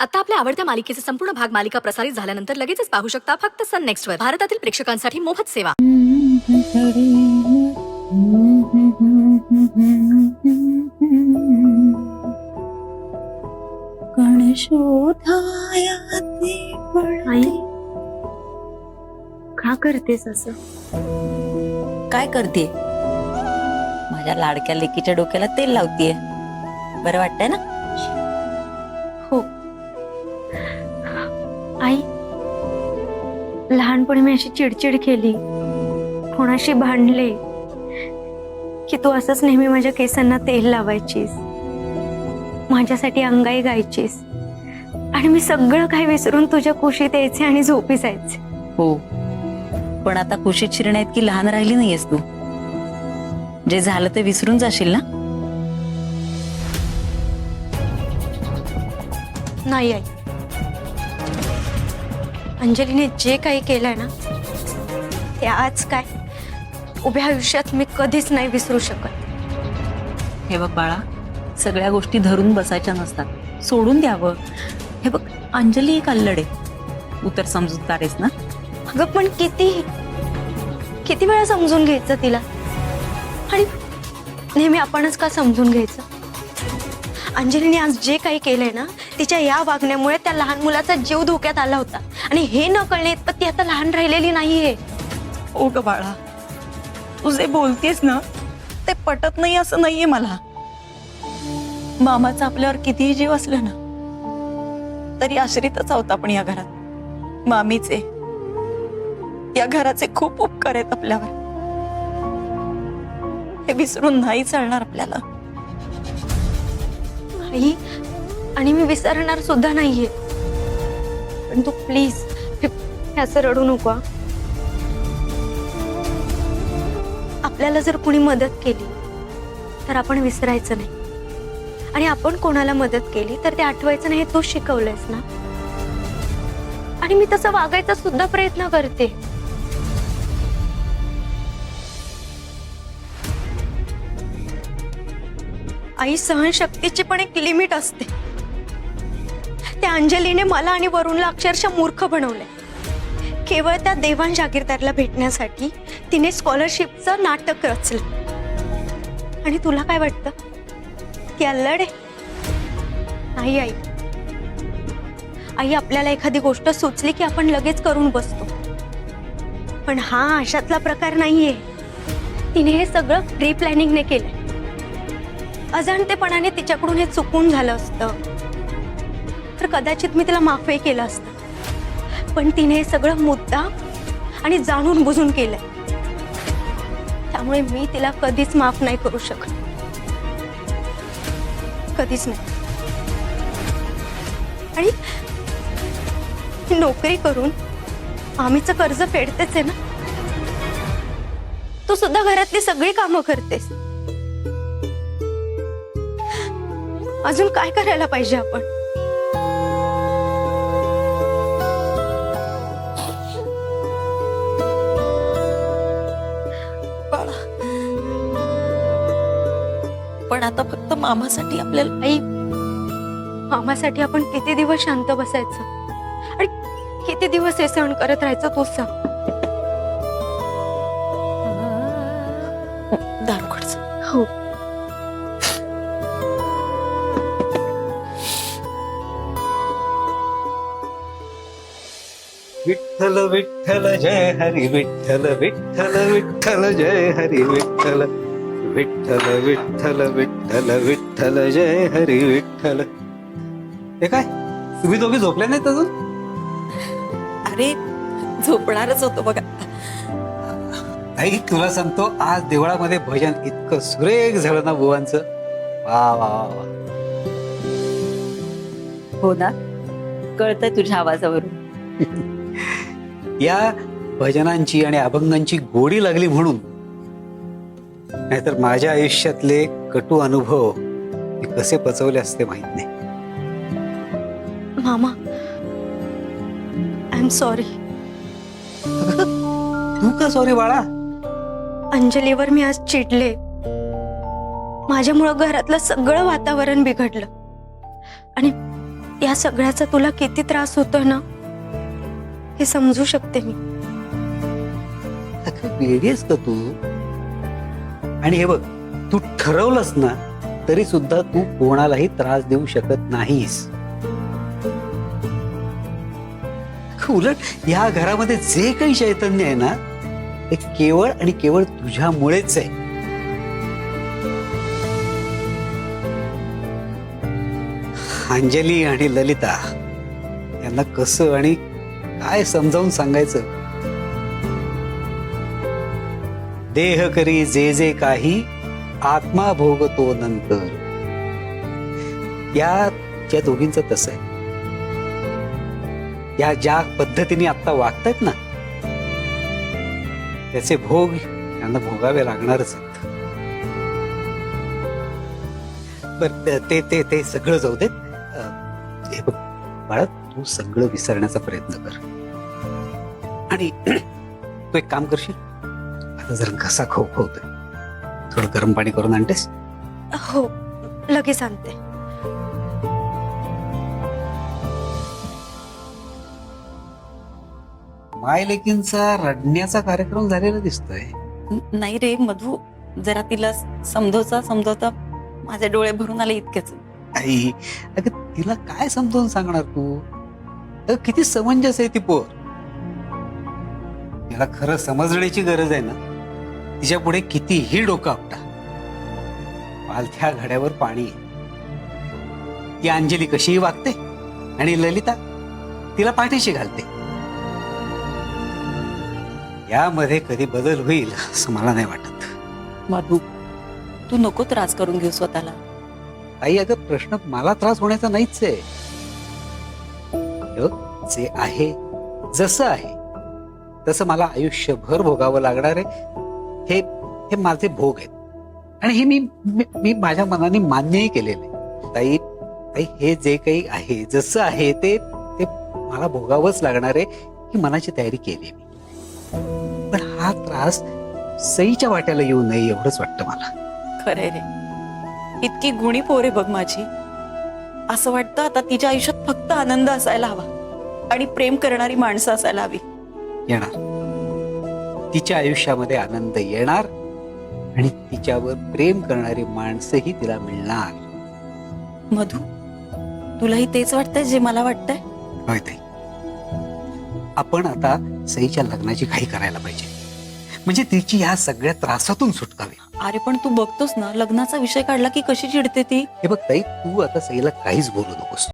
आता आपल्या आवडत्या मालिकेचे संपूर्ण भाग मालिका प्रसारित झाल्यानंतर लगेचच पाहू शकता फक्त सन नेक्स्ट वर. भारतातील प्रेक्षकांसाठी मोफत सेवा. आई का करतेस असं? काय करते? माझ्या लाडक्या लेकीच्या डोक्याला तेल लावतीये. बरं वाटतंय ना? हो आई, लहानपणी मी अशी चिडचिड केली, कोणाशी भांडले की तू असंच नेहमी माझ्या केसांना तेल लावायचीस, माझ्यासाठी अंगाई गायचीस आणि मी सगळं काही विसरून तुझ्या कुशीत यायचे आणि झोपी जायचे. हो, पण आता कुशीत शिरण्या इतकी लहान राहिली नाहीयेस तू. जे झालं ते विसरून जाशील ना? नाही आई, अंजलीने जे काही केलंय ना ते आज काय उभ्या आयुष्यात मी कधीच नाही विसरू शकत. हे बघ बाळा, सगळ्या गोष्टी धरून बसायच्या नसतात, सोडून द्यावं. हे बघ, अंजली एक अल्लड आहे, तू तर समजूतदार आहेस ना? अगं पण किती वेळा समजून घ्यायचं तिला, आणि नेहमी आपणच का समजून घ्यायचं? अंजलीने आज जे काही केलंय ना, तिच्या या वागण्यामुळे त्या लहान मुलाचा जीव धोक्यात आला होता, आणि हे न कळणे इतपत ती आता लहान राहिलेली नाहीये. ओ ग बाळा, तू जे बोलतेस ना ते पटत नाही असं नाहीये मला. मामाचा आपल्यावर कितीही जीव असला ना तरी आश्रितच आहोत आपण या घरात. मामीचे, या घराचे खूप उपकार आहेत आपल्यावर. हे विसरून नाही चालणार आपल्याला. आई, आणि मी विसरणार सुद्धा नाहीये, पण तू प्लीज असं रडू नको. आपल्याला जर कुणी मदत केली तर आपण विसरायचं नाही, आणि आपण कोणाला मदत केली तर ते आठवायचं नाही, हे तू शिकवलंयस ना. आणि मी तसं वागायचा सुद्धा प्रयत्न करते. आई, सहनशक्तीची पण एक लिमिट असते. त्या अंजलीने मला आणि वरुणला अक्षरशः मूर्ख बनवलंय. केवळ त्या देवान जागीरदारला भेटण्यासाठी तिने स्कॉलरशिपचं नाटक रचलं. आणि तुला काय वाटतं, ती अल्लड आहे? नाही आई. आई, आपल्याला एखादी गोष्ट सुचली की आपण लगेच करून बसतो, पण हा अशातला प्रकार नाहीये. तिने हे सगळं प्री प्लॅनिंगने केलंय. अजाणतेपणाने तिच्याकडून हे चुकून झालं असतं तर कदाचित मी तिला माफही केलं असतं, पण तिने हे सगळं मुद्दाम आणि जाणून बुजून केलंय. त्यामुळे मी तिला कधीच माफ नाही करू शकत, कधीच नाही. आणि नोकरी करून आम्हीचं कर्ज फेडतेच आहे ना, तू सुद्धा घरातली सगळी कामं करतेस. अजून काय करायला पाहिजे आपण? पण आता फक्त मामासाठी आपल्याला. आई, मामासाठी आपण किती दिवस शांत बसायचं आणि किती दिवस हे सहन करत राहायचं, तूच सांग. दारोकडच. हो. विठ्ठल विठ्ठल जय हरी विठ्ठल विठ्ठल विठ्ठल जय हरी विठ्ठल विठ्ठल विठ्ठल विठ्ठल विठ्ठल जय हरी विठ्ठल. हे काय, तुम्ही दोघे झोपले नाहीत अजून? अरे, झोपणारच होतो बघा. आई, तुला सांगतो, आज देवळामध्ये भजन इतकं सुरेख झालं ना बुवांचं. वा वा वा. हो ना, कळतंय तुझ्या आवाजावरून. या भजनांची आणि अभंगांची गोडी लागली म्हणून, नाहीतर माझ्या आयुष्यातले कटू अनुभव मी कसे पचवले असते माहित नाही. मामा, आय एम सॉरी. तू का सॉरी बाळा? अंजलीवर मी आज चिडले. माझ्यामुळं घरातलं सगळं वातावरण बिघडलं, आणि या सगळ्याचा तुला किती त्रास होतोय ना हे समजू शकते मी. अगं वेडी आहेस का तू? आणि हे बघ, तू ठरवलंस ना तरी सुद्धा तू कोणालाही त्रास देऊ शकत नाहीस. उलट या घरामध्ये जे काही चैतन्य आहे ना ते केवळ आणि केवळ तुझ्यामुळेच आहे. अंजली आणि ललिता यांना कसं आणि काय समजावून सांगायचं? देह करी जे जे काही, आत्मा भोगतो नंतर. या दोघींचं तसं आहे. या ज्या पद्धतीने आता वागतायत ना त्याचे भोग यांना भोगावे लागणारच आहेत. बर ते ते ते सगळं जाऊ देत. हे बघ बाळा, तू सगळं विसरण्याचा प्रयत्न कर आणि तू एक काम करशील, आता जर घसा खोकतोय, थोडं गरम पाणी करून आणतेस? हो, लगेच आणते. माय लेकींचा रडण्याचा कार्यक्रम झालेला दिसतोय. नाही रे मधू, जरा तिला समजवता माझे डोळे भरून आले इतकेच. आई, अगं तिला काय समजावून सांगणार तू? अगं किती समंजस आहे ती पोर. तिला खरं समजण्याची गरज आहे ना. तिच्या पुढे कितीही डोकं आपटा, पालथ्या घड्यावर पाणी आहे. ती अंजली कशीही वागते आणि ललिता तिला पाठीशी घालते. यामध्ये कधी बदल होईल असं मला नाही वाटत. मधू, तू नको त्रास करून घेऊ स्वतःला. आई, अगं प्रश्न मला त्रास होण्याचा नाहीच आहे. हे बघ, जे आहे जसं आहे तसं मला आयुष्यभर भोगावं लागणार आहे. हे माझे भोग आहेत आणि हे मी माझ्या मनाने मान्यही केलेलं आहे. ताई, हे जे काही आहे जसं आहे ते मला भोगावंच लागणार आहे ही मनाची तयारी केली मी. पण हा त्रास सईच्या वाट्याला येऊ नये एवढंच वाटतं मला. खरे रे, इतकी गुणी पोरे बघ माझी. असं वाटतं आता तिच्या आयुष्यात फक्त आनंद असायला हवा आणि प्रेम करणारी माणसं असायला हवी. येणार, तिच्या आयुष्यामध्ये आनंद येणार आणि तिच्यावर प्रेम करणारी माणसंही तिला मिळणार. मधू, तुलाही तेच वाटतंय जे मला वाटतंय? होय ताई, आपण आता सईच्या लग्नाची घाई करायला पाहिजे, म्हणजे तिची ह्या सगळ्या त्रासातून सुटकावी. अरे पण तू बघतोस ना, लग्नाचा विषय काढला की कशी चिडते ती. हे बघ ताई, तू आता सईला काहीच बोलू नकोस.